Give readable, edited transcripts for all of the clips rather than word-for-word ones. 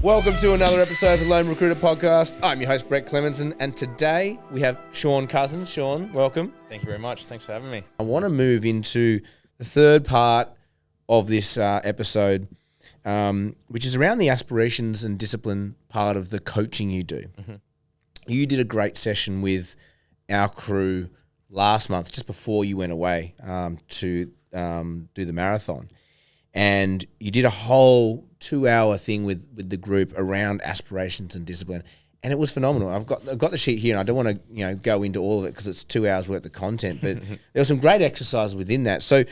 Welcome to another episode of the Lone Recruiter Podcast. I'm your host, Brett Clemenson, and today we have Sion Cousins. Sion, welcome. Thank you very much. Thanks for having me. I want to move into the third part of this episode, which is around the aspirations and discipline part of the coaching you do. Mm-hmm. You did a great session with our crew last month, just before you went away to do the marathon. And you did a whole 2-hour thing with the group around aspirations and discipline, and it was phenomenal. I've got the sheet here, and I don't want to go into all of it because it's 2 hours worth of content, but there were some great exercises within that. So,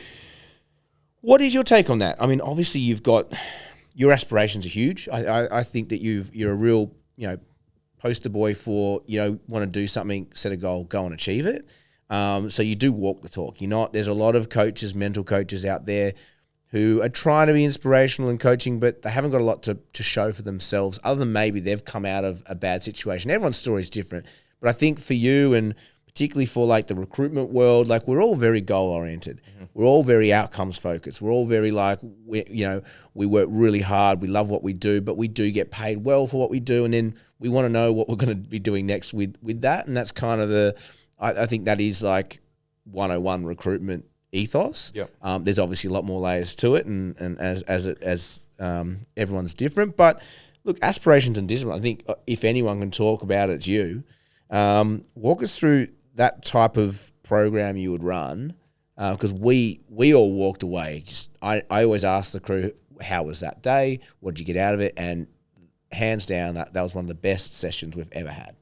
what is your take on that? I mean, obviously you've got your aspirations are huge. I think that you're a real poster boy for want to do something, set a goal, go and achieve it. So you do walk the talk. There's a lot of coaches, mental coaches out there who are trying to be inspirational in coaching, but they haven't got a lot to show for themselves, other than maybe they've come out of a bad situation. Everyone's story is different. But I think for you, and particularly for the recruitment world, we're all very goal-oriented. Mm-hmm. We're all very outcomes-focused. We're all very we work really hard, we love what we do, but we do get paid well for what we do, and then we want to know what we're going to be doing next with that. And that's kind of I think that is 101 recruitment ethos. Yep. There's obviously a lot more layers to it, and as everyone's different. But look, aspirations and discipline, I think if anyone can talk about it, it's you. Walk us through that type of program you would run, because we all walked away. I always ask the crew, how was that day? What did you get out of it? And hands down, that was one of the best sessions we've ever had.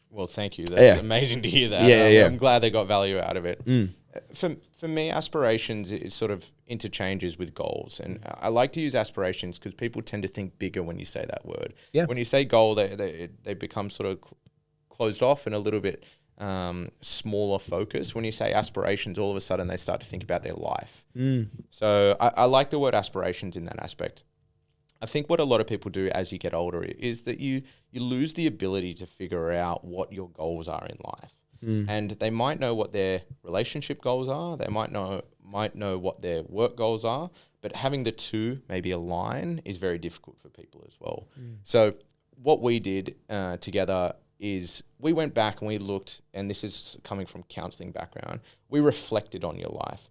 Well, thank you. That's amazing to hear that. Yeah. I'm glad they got value out of it. Mm. For me, aspirations is sort of interchanges with goals. And I like to use aspirations because people tend to think bigger when you say that word. Yeah. When you say goal, they become sort of closed off and a little bit smaller focus. When you say aspirations, all of a sudden they start to think about their life. Mm. So I like the word aspirations in that aspect. I think what a lot of people do as you get older is that you lose the ability to figure out what your goals are in life. Mm. And they might know what their relationship goals are. They might know what their work goals are, but having the two maybe align is very difficult for people as well. Mm. So what we did together is we went back and we looked, and this is coming from counseling background, we reflected on your life.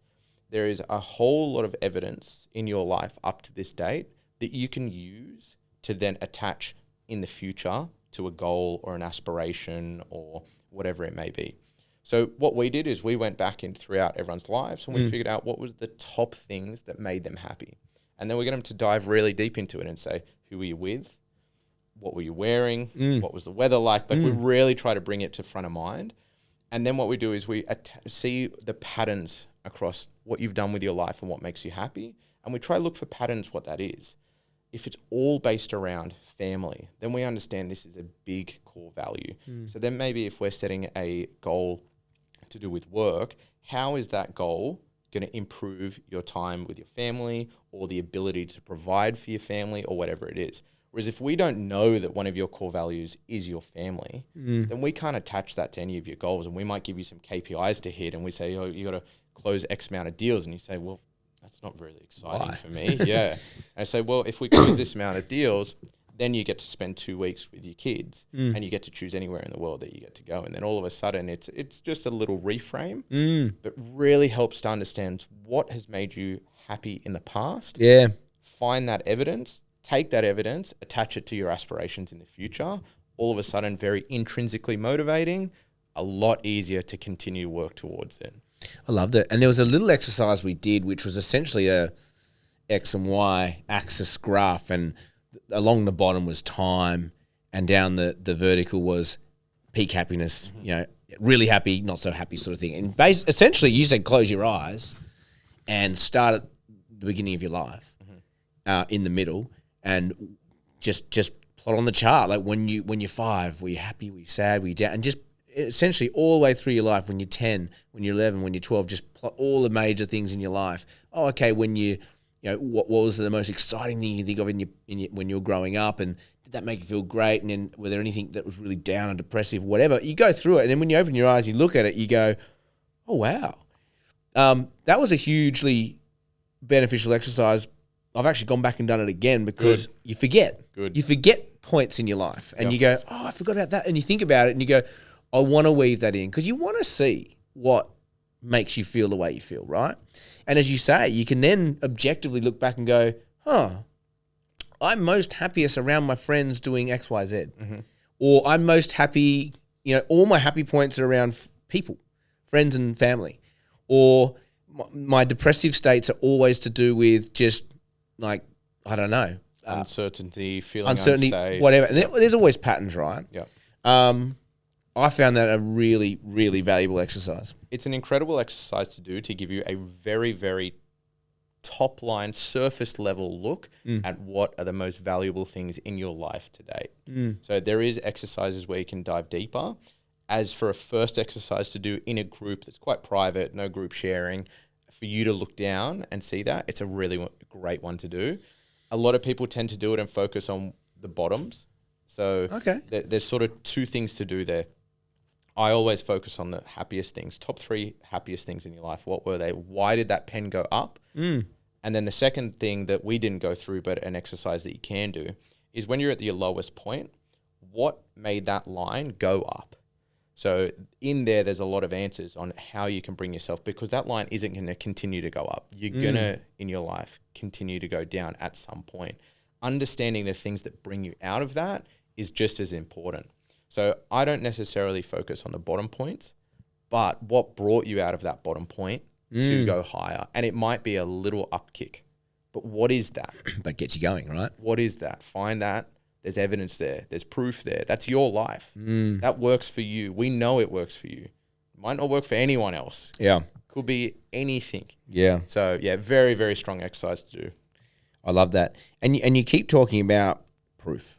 There is a whole lot of evidence in your life up to this date that you can use to then attach in the future to a goal or an aspiration or whatever it may be. So what we did is we went back in throughout everyone's lives and we figured out what was the top things that made them happy. And then we got them to dive really deep into it and say, who were you with? What were you wearing? What was the weather like? We really try to bring it to front of mind. And then what we do is we see the patterns across what you've done with your life and what makes you happy. And we try to look for patterns, what that is. If it's all based around family, then we understand this is a big core value. So then maybe if we're setting a goal to do with work, how is that goal going to improve your time with your family or the ability to provide for your family or whatever it is? Whereas if we don't know that one of your core values is your family, then we can't attach that to any of your goals. And we might give you some KPIs to hit and we say, you got to close X amount of deals. And you say, well, that's not really exciting for me. Yeah. And I say, well, if we close this amount of deals, then you get to spend 2 weeks with your kids and you get to choose anywhere in the world that you get to go. And then all of a sudden it's just a little reframe, but really helps to understand what has made you happy in the past. Yeah. Find that evidence, take that evidence, attach it to your aspirations in the future. All of a sudden, very intrinsically motivating, a lot easier to continue to work towards it. I loved it. And there was a little exercise we did, which was essentially a X and Y axis graph, and along the bottom was time, and down the vertical was peak happiness, really happy, not so happy sort of thing. And essentially you said close your eyes and start at the beginning of your life, in the middle, and just plot on the chart. Like when you're 5, were you happy, were you sad, were you down? And just essentially all the way through your life, when you're 10, when you're 11, when you're 12, just plot all the major things in your life. Oh, okay, when what was the most exciting thing you think of when you were growing up, and did that make you feel great? And then were there anything that was really down and depressive, whatever? You go through it, and then when you open your eyes, you look at it, you go, oh, wow. That was a hugely beneficial exercise I've actually gone back and done it again because you forget. Good. You forget points in your life and you go, oh, I forgot about that. And you think about it and you go, I want to weave that in because you want to see what makes you feel the way you feel, right? And as you say, you can then objectively look back and go, I'm most happiest around my friends doing X, Y, Z. Mm-hmm. Or I'm most happy, all my happy points are around people, friends and family. Or my depressive states are always to do with just like, I don't know. Uncertainty, feeling unsafe. Whatever. And there's always patterns, right? Yeah. I found that a really, really valuable exercise. It's an incredible exercise to do to give you a very, very top line, surface level look at what are the most valuable things in your life to date. So there is exercises where you can dive deeper. As for a first exercise to do in a group that's quite private, no group sharing, for you to look down and see that, it's a really great one to do. A lot of people tend to do it and focus on the bottoms. So there's sort of two things to do there. I always focus on the happiest things, top 3 happiest things in your life. What were they? Why did that pen go up? And then the second thing that we didn't go through, but an exercise that you can do, is when you're at your lowest point, what made that line go up? So in there's a lot of answers on how you can bring yourself, because that line isn't going to continue to go up. You're going to, in your life, continue to go down at some point. Understanding the things that bring you out of that is just as important. So I don't necessarily focus on the bottom points, but what brought you out of that bottom point to go higher. And it might be a little up kick, but what is that? But gets you going, right? What is that? Find that. There's evidence there. There's proof there. That's your life. That works for you. We know it works for you. Might not work for anyone else. Yeah. Could be anything. Yeah. So yeah, very, very strong exercise to do. I love that. And you keep talking about proof.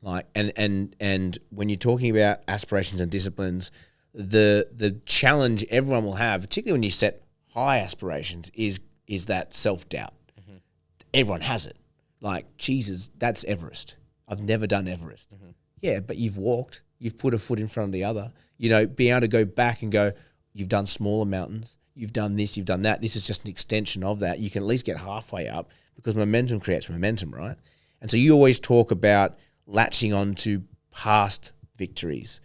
Like and when you're talking about aspirations and disciplines, the challenge everyone will have, particularly when you set high aspirations, is that self-doubt. Everyone has it. Like, Jesus, that's Everest. I've never done Everest. Yeah, but you've walked, you've put a foot in front of the other. Being able to go back and go, you've done smaller mountains, you've done this, you've done that. This is just an extension of that. You can at least get halfway up because momentum creates momentum, right? And so you always talk about latching on to past victories.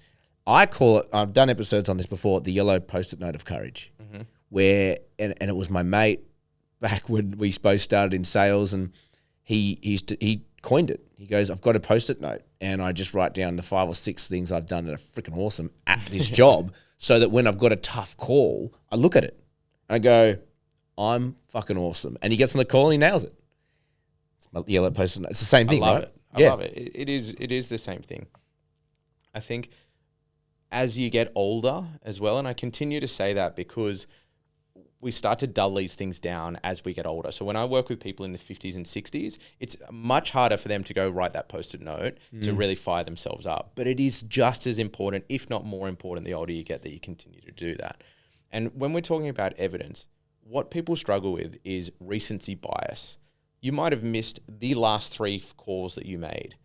I call it, I've done episodes on this before, the yellow post-it note of courage, where, and it was my mate back when we both started in sales, and he coined it. He goes, I've got a post-it note, and I just write down the 5 or 6 things I've done that are freaking awesome at this job, so that when I've got a tough call, I look at it and I go, I'm fucking awesome. And he gets on the call and he nails it. It's my yellow post-it note. It's the same thing, right? I love it. It is the same thing. I think as you get older as well, and I continue to say that because we start to dull these things down as we get older. So when I work with people in the 50s and 60s, it's much harder for them to go write that post-it note to really fire themselves up. But it is just as important, if not more important, the older you get, that you continue to do that. And when we're talking about evidence, what people struggle with is recency bias. You might have missed the last 3 calls that you made,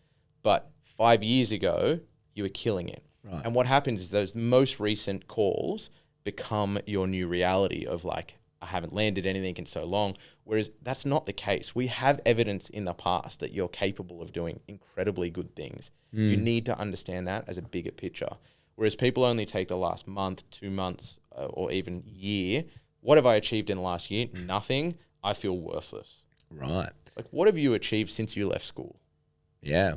but 5 years ago, you were killing it. Right. And what happens is those most recent calls become your new reality of like, I haven't landed anything in so long. Whereas that's not the case. We have evidence in the past that you're capable of doing incredibly good things. You need to understand that as a bigger picture. Whereas people only take the last month, 2 months, or even year. What have I achieved in the last year? Nothing. I feel worthless. Right. Like, what have you achieved since you left school? Yeah.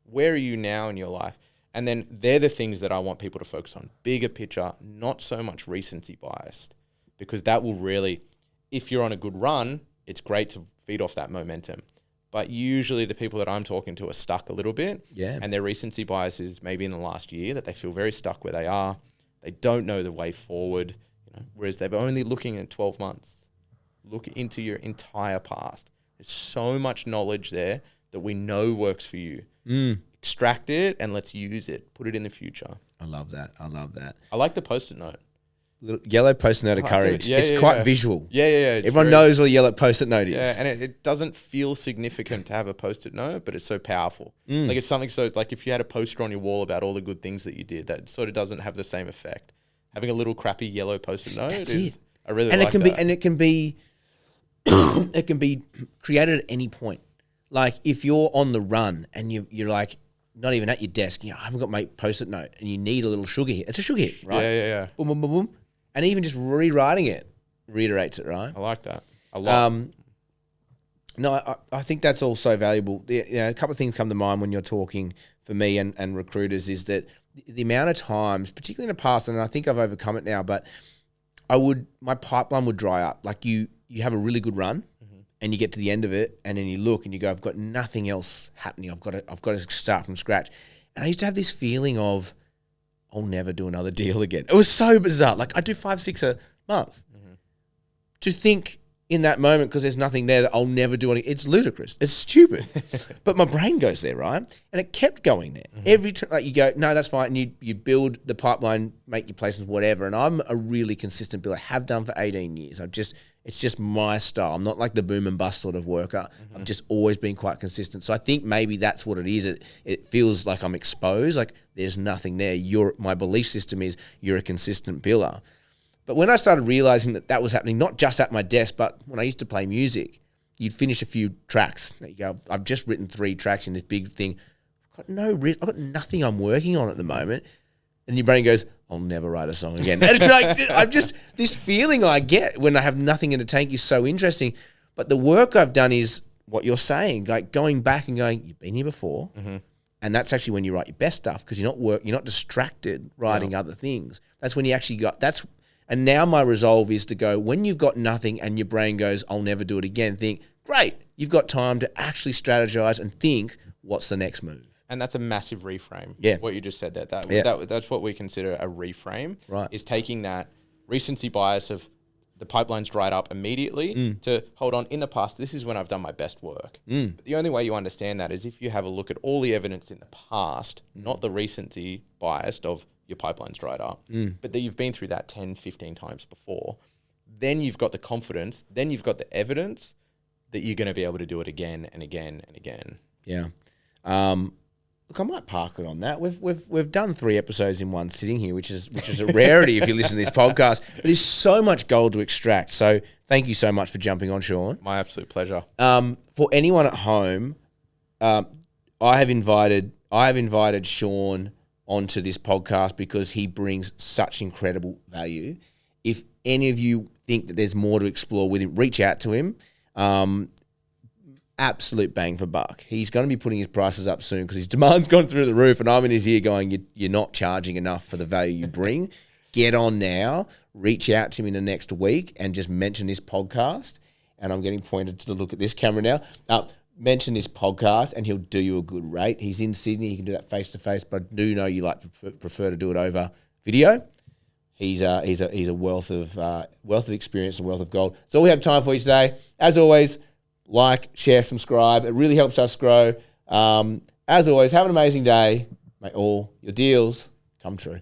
Where are you now in your life? And then they're the things that I want people to focus on. Bigger picture, not so much recency biased, because that will really, if you're on a good run, it's great to feed off that momentum. But usually the people that I'm talking to are stuck a little bit. Yeah. And their recency bias is maybe in the last year that they feel very stuck where they are. They don't know the way forward, whereas they're only looking at 12 months. Look into your entire past. There's so much knowledge there that we know works for you. Extract it and let's use it. Put it in the future. I love that. I like the post-it note. Little yellow post-it note of courage. Yeah, it's quite visual. Yeah. Everyone knows what a yellow post-it note is. Yeah, and it doesn't feel significant to have a post-it note, but it's so powerful. Like it's something so, like if you had a poster on your wall about all the good things that you did, that sort of doesn't have the same effect. Having a little crappy yellow post-it note That's is, it. I really and like it can that. be, and it can be, it can be created at any point. Like if you're on the run and you're like not even at your desk, I haven't got my post-it note, and you need a little sugar hit. It's a sugar hit, right? Yeah. Boom, boom, boom, boom. And even just rewriting it reiterates it, right? I like that a lot. No, I think that's all so valuable. A couple of things come to mind when you're talking for me and recruiters is that the amount of times, particularly in the past, and I think I've overcome it now, but my pipeline would dry up. Like you have a really good run and you get to the end of it and then you look and you go, I've got nothing else happening. I've got to start from scratch. And I used to have this feeling of, I'll never do another deal again. It was so bizarre. Like I do 5-6 a month. To think in that moment, because there's nothing there, that I'll never do anything. It's ludicrous. It's stupid. But my brain goes there, right? And it kept going there. Every time, like you go, no, that's fine. And you build the pipeline, make your placements, whatever. And I'm a really consistent builder. I have done for 18 years. It's just my style. I'm not like the boom and bust sort of worker. I've just always been quite consistent. So I think maybe that's what it is. It feels like I'm exposed. Like there's nothing there. My belief system is you're a consistent builder. But when I started realizing that was happening, not just at my desk, but when I used to play music, you'd finish a few tracks. You go, I've just written 3 tracks in this big thing. I've got nothing I'm working on at the moment. And your brain goes, I'll never write a song again. And I'm just, this feeling I get when I have nothing in the tank is so interesting. But the work I've done is what you're saying, like going back and going, you've been here before. And that's actually when you write your best stuff, because you're not distracted writing other things. That's when you actually and now my resolve is to go, when you've got nothing and your brain goes, I'll never do it again, think, great, you've got time to actually strategize and think, what's the next move? And that's a massive reframe. Yeah. What you just said there. That's what we consider a reframe. Right. Is taking that recency bias of the pipeline's dried up immediately to hold on, in the past, this is when I've done my best work. But the only way you understand that is if you have a look at all the evidence in the past, not the recency biased of your pipeline's dried up, but that you've been through that 10, 15 times before. Then you've got the confidence, then you've got the evidence that you're going to be able to do it again and again and again. Yeah. Look, I might park it on that. We've done 3 episodes in one sitting here, which is a rarity if you listen to this podcast. But there's so much gold to extract. So thank you so much for jumping on, Sean. My absolute pleasure. For anyone at home, I have invited Sean onto this podcast because he brings such incredible value. If any of you think that there's more to explore with him, reach out to him. Absolute bang for buck. He's going to be putting his prices up soon because his demand's gone through the roof, and I'm in his ear going, you're not charging enough for the value you bring. Get on now. Reach out to him in the next week and just mention this podcast. And I'm getting pointed to look at this camera now. Mention this podcast and he'll do you a good rate. He's in Sydney. He can do that face-to-face, but I do know you like to prefer to do it over video. He's a wealth of experience and wealth of gold. That's all we have time for you today. As always, like, share, subscribe. It really helps us grow. As always, have an amazing day. May all your deals come true.